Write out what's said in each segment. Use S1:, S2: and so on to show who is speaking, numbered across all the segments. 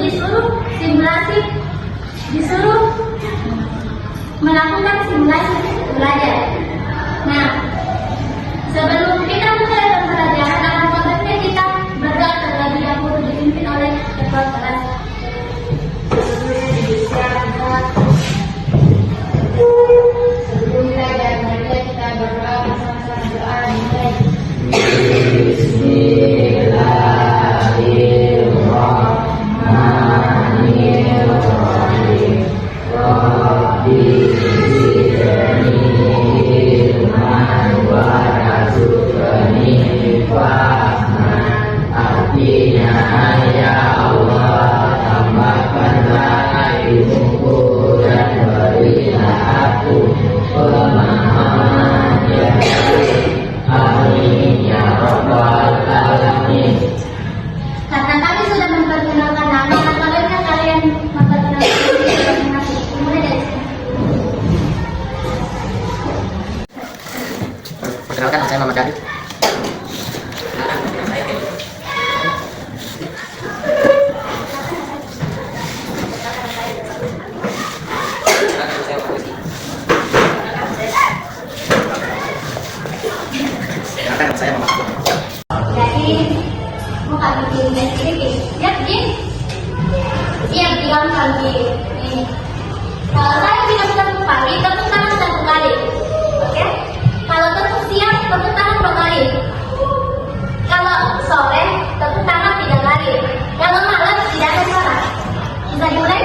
S1: disuruh melakukan simulasi belajar. Nah, sebelum kita mulai pembelajaran, alangkah baiknya kita berdoa terlebih dahulu dipimpin oleh ketua kelas. Sebelum belajar, mari kita berdoa bersama-sama. Doa dimulai. Bismillahirrahmanirrahim. Rabbi zidni ilman warzuqni fahman. Artinya, ya Allah, tambahkanlah ilmuku dan berilah aku pemahaman yang baik. Amin ya rabbal alamin. Karena kami sudah memperkenalkan nama, maka baiknya kalian memperkenalkan diri masing-masing. Mulai dari sini.
S2: Perkenalkan, saya Muhammad David. Saya Muhammad.
S1: Jadi, mau kami bikin sedikit. Siap, Jin? Siap, digampang, Jin. Ini. Kalau saya bilang satu kali, tepuk tangan satu kali. Oke? Kalau tepuk siang, tepuk tangan 2 kali. Kalau sore, tepuk tangan 3 kali. Kalau malam, tidak ada suara. Bisa dimulai?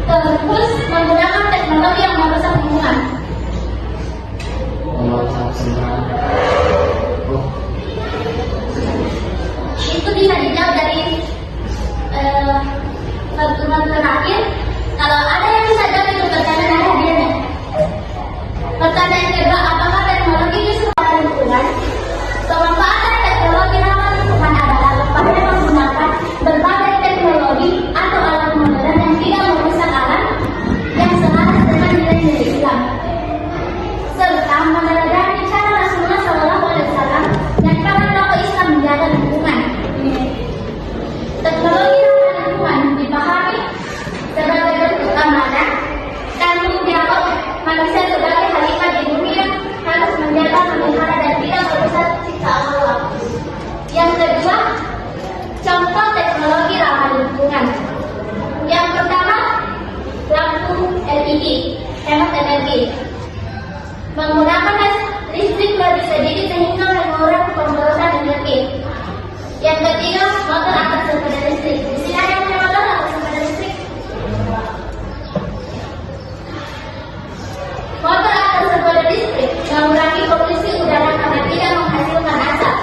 S1: Terus menggunakan teknologi yang merusak lingkungan. Itu bisa dijawab dari pertemuan terakhir. Kalau ada yang bisa jawab itu pertanyaan ada hadiahnya. Pertanyaan kedua, apakah teknologi bisa merusak lingkungan? Pemanfaatan teknologi ramah lingkungan adalah lepasnya menggunakan berbagai teknologi atau alat modern yang tidak merusak alam yang selaras dengan nilai-nilai Islam, serta meneladani cara Rasulullah SAW dan para tokoh Islam menjaga lingkungan. Teknologi ramah lingkungan dipahami sebagai bentuk amanah tanggung jawab manusia sebagai khalifah di bumi yang harus menjaga, memelihara dan tidak merusak ciptaan Allah. Yang kedua, contoh teknologi ramah lingkungan. Yang pertama, lampu LED, hemat energi. Menggunakan listrik lebih sedikit sehingga mengurangi pemborosan energi. Yang ketiga, motor atas sepeda listrik. Di sini ada yang punya motor atas sepeda listrik. Motor atas sepeda listrik mengurangi polusi udara karena tidak menghasilkan asap.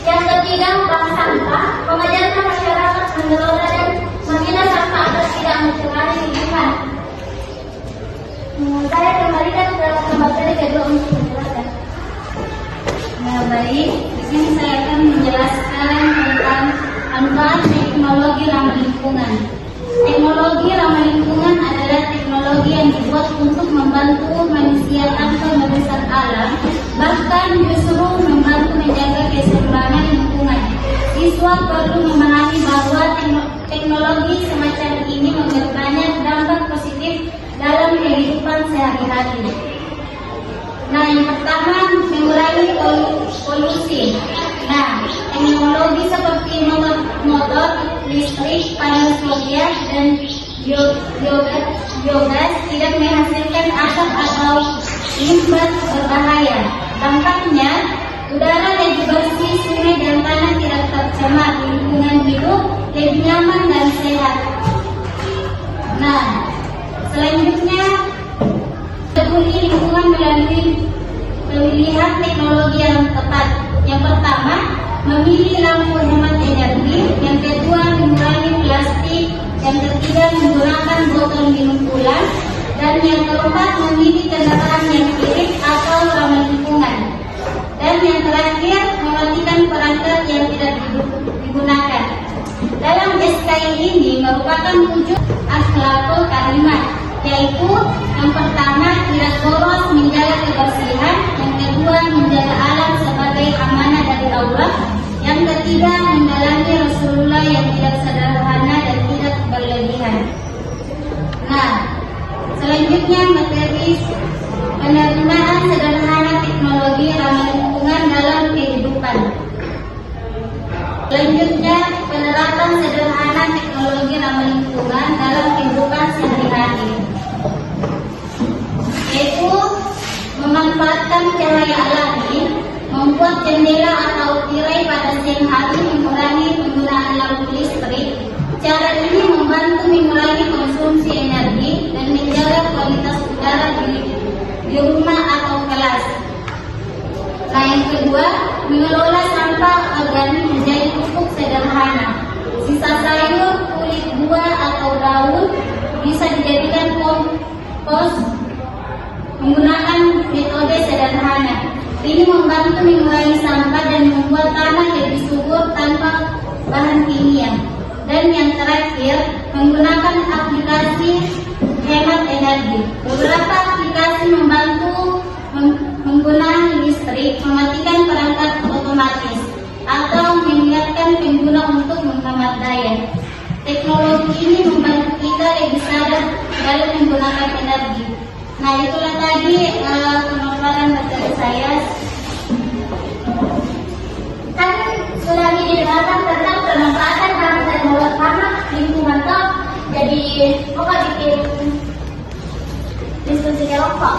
S1: Yang ketiga, bank sampah, mengajarkan masyarakat mengelola dan memilah sampah agar tidak mencemari lingkungan. Saya kembalikan ke materi kedua untuk menjelaskan.
S3: Baik, di sini saya akan menjelaskan tentang
S1: Manfaat teknologi ramah lingkungan. Teknologi ramah lingkungan adalah teknologi yang dibuat untuk membantu manusia tanpa merusak alam, bahkan justru membantu menjaga keseimbangan lingkungan. Siswa perlu memahami bahwa teknologi semacam ini memberi banyak dampak positif dalam kehidupan sehari-hari. Nah, yang pertama, mengurangi polusi. Nah, teknologi seperti motor listrik, panel surya, dan biogas tidak menghasilkan asap atau limbah berbahaya. Dampaknya, udara lebih bersih, sungai dan tanah tidak tercemar, lingkungan hidup lebih nyaman dan sehat. Nah, selanjutnya, peduli lingkungan melalui pemilihan teknologi yang tepat. Yang pertama, memilih lampu hemat energi. Yang kedua, mengurangi plastik. Yang ketiga, menggunakan botol minum ulang. Dan yang keempat, memilih kendaraan yang irit atau ramah lingkungan. Dan yang terakhir, mematikan perangkat yang tidak digunakan. Dalam SKI ini merupakan 7 akhlakul karimah, yaitu yang pertama, tidak boros, menjaga kebersihan. Yang kedua, menjaga alam sebagai amanah dari Allah. Yang ketiga, mendalami Rasulullah yang tidak sederhana dan tidak berlebihan. Nah, selanjutnya materi penerimaan sederhana teknologi ramah lingkungan dalam kehidupan. Selanjutnya, penerapan sederhana teknologi ramah lingkungan dalam kehidupan sehari-hari, yaitu memanfaatkan cahaya alami, membuat jendela atau tirai pada siang hari, mengurangi penggunaan lampu listrik. Cara ini membantu mengurangi konsumsi energi dan menjaga kualitas udara di rumah atau kelas. Nah, yang kedua, mengelola sampah organik menjadi pupuk sederhana. Sisa sayur, kulit buah atau daun bisa dijadikan kompos menggunakan metode sederhana. Ini membantu mengurangi sampah dan membuat tanah lebih subur tanpa bahan kimia. Dan yang terakhir, menggunakan aplikasi hemat energi. Beberapa aplikasi membantu menggunakan listrik, mematikan perangkat otomatis, atau mengingatkan pengguna untuk menghemat daya. Teknologi ini membantu kita lebih sadar dalam menggunakan energi. Nah, itulah tadi pemaparan materi saya. Kan sudah dijelaskan tentang pemanfaatan teknologi ramah lingkungan toh. Jadi, kok bikin diskusi kelompok?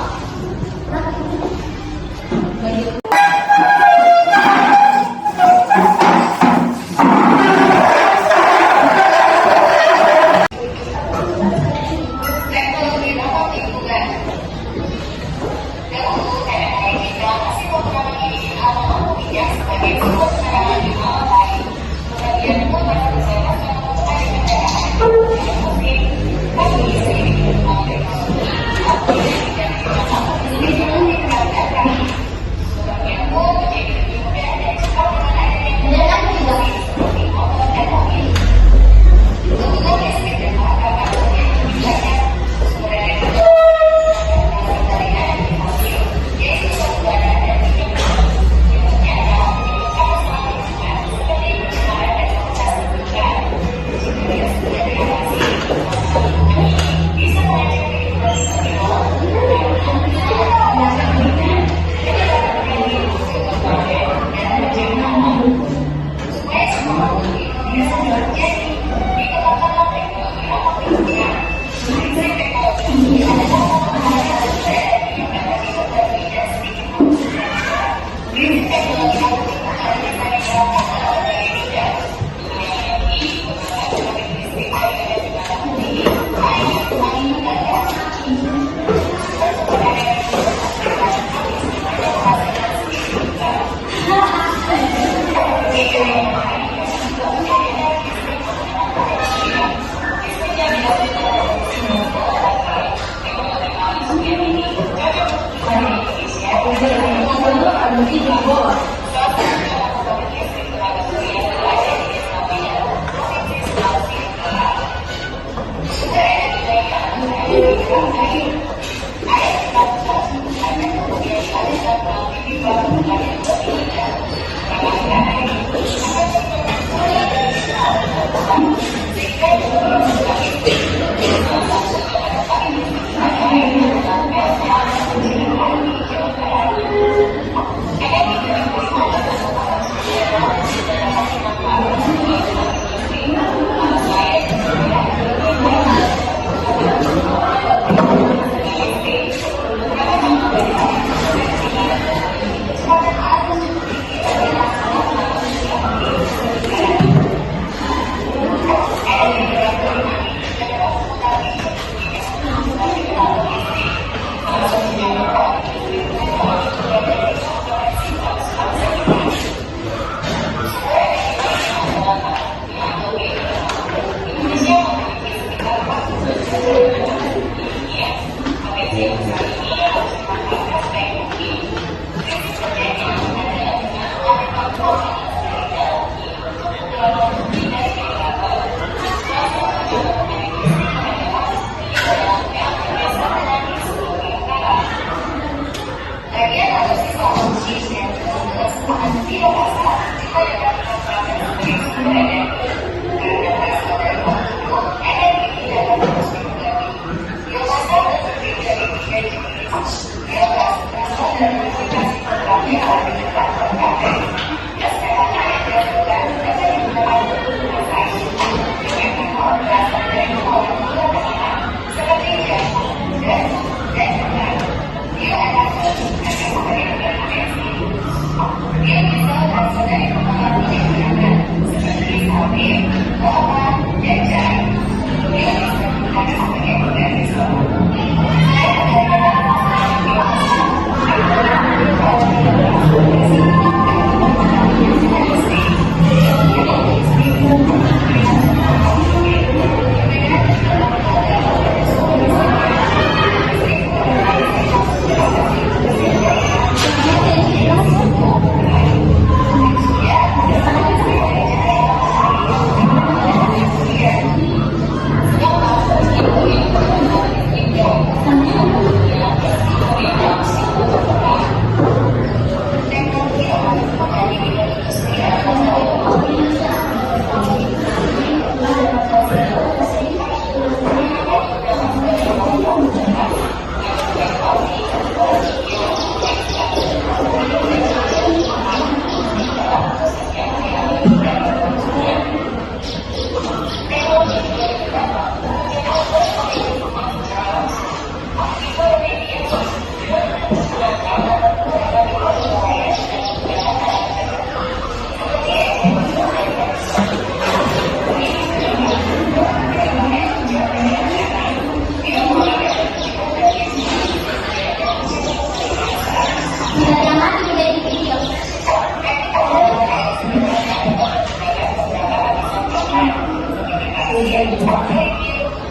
S1: Yang mati menjadi video.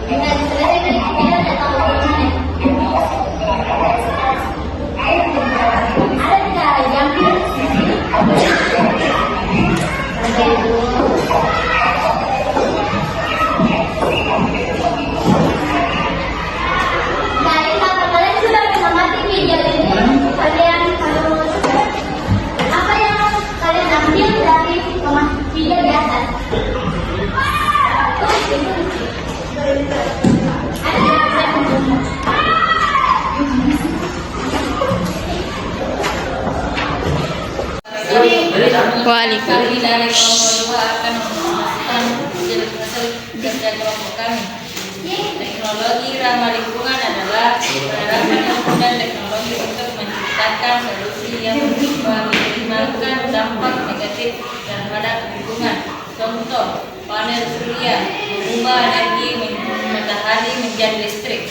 S1: Dengan selesai dari video datang hubungan. Ada tidak yang dari apa kalian sudah mengamati video ini, kalian harus apa yang kalian ambil dari video di atas?
S3: Kali dari kelompok 2 akan memastikan kerja kelompok kami. Teknologi ramah lingkungan adalah penerapan ilmu dan teknologi untuk menciptakan solusi yang meminimalkan dampak negatif terhadap lingkungan. Contoh, panel surya mengubah energi matahari menjadi listrik.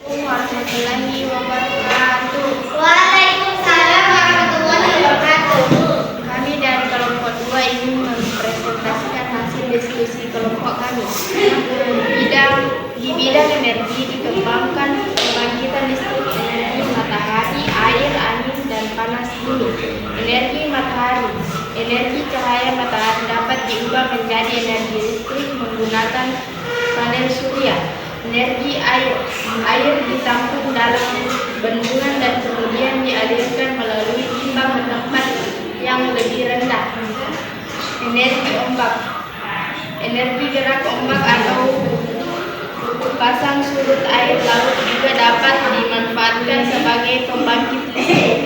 S1: Warahmatullahi wabarakatuh. Waalaikumsalam warahmatullahi wabarakatuh.
S4: Kami dari kelompok 2 ingin mempresentasikan hasil diskusi kelompok kami. Di bidang energi dikembangkan pembangkitan listrik energi matahari, air, angin, dan panas bumi. Energi matahari. Energi cahaya matahari dapat diubah menjadi energi listrik menggunakan panel surya. Energi air. Air ditampung dalam bendungan dan kemudian dialirkan melalui timbang ke tempat yang lebih rendah. Energi ombak. Energi gerak ombak atau pasang surut air laut juga dapat dimanfaatkan sebagai pembangkit listrik.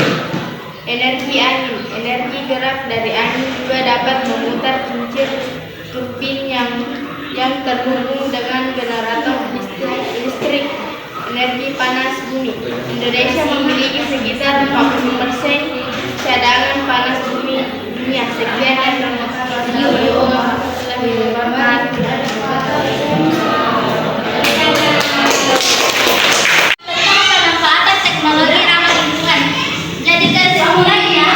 S4: Energi angin. Energi gerak dari angin juga dapat memutar kincir turbin yang terhubung dengan generator listrik. Energi panas bumi. Indonesia memiliki sekitar 40% cadangan panas bumi dunia. Sekian dan terima kasih.
S1: Tentang pemanfaatan teknologi ramah lingkungan. Jadi kesimpulannya,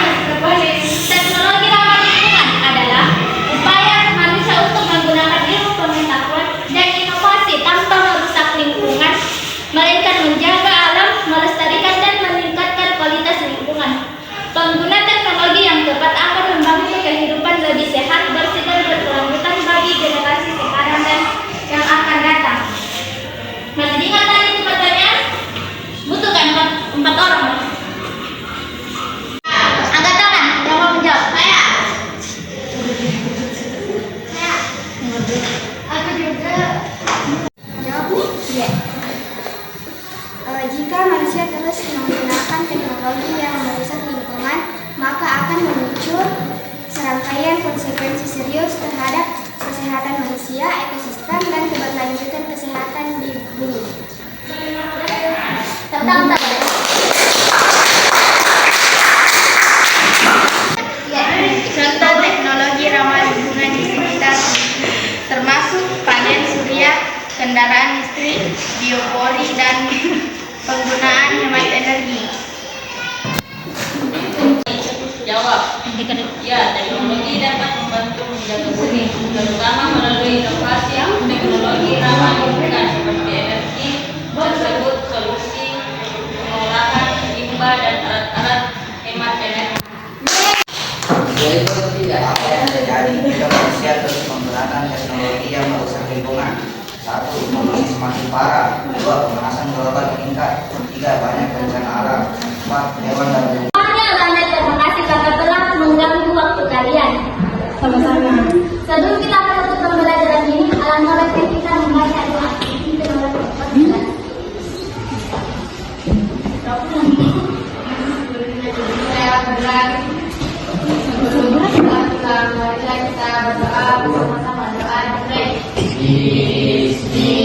S1: teknologi ramah lingkungan adalah upaya manusia untuk menggunakan ilmu pengetahuan dan inovasi tanpa merusak lingkungan, melainkan menjaga alam, melestarikan dan meningkatkan kualitas lingkungan. Pengguna teknologi yang tepat akan membangun kehidupan lebih sehat, bersih dan berkelanjutan bagi generasi sekarang dan yang akan datang. Masih ingat tadi itu pertanyaan? Butuh kan empat orang? Angkat tangan, yang mau menjawab. Saya. Aku juga.
S4: Jawab. Iya. Jika manusia terus menggunakan teknologi yang merusak lingkungan, maka akan muncul serangkaian konsekuensi serius terhadap kesehatan manusia, ekosistem, dan keberlanjutan kesehatan di bumi.
S1: Tentang
S4: Contoh teknologi ramah lingkungan di sekitar termasuk panel surya, kendaraan listrik, biopori, dan penggunaan hemat energi.
S3: Jawab. Ya, teknologi dapat membantu menjaga bumi, terutama melalui inovasi teknologi ramah lingkungan seperti energi tersebut, solusi pengolahan limbah dan alat-alat hemat energi.
S2: Yaitu ketiga, apa yang terjadi jika manusia terus menggunakan teknologi yang merusak lingkungan? 1. Polusi semakin parah. 2. Pemanasan global meningkat. 3. Banyak bencana alam. 4. Hewan dan
S1: semuanya banyak terima kasih kakak telah mengganggu waktu kalian.
S4: Sama-sama.
S1: Sebelum kita menutup pembelajaran ini, alangkah baiknya kita membaca doa. Kita membaca doa. Kita berdoa bersama-sama doa.
S2: Bismillah.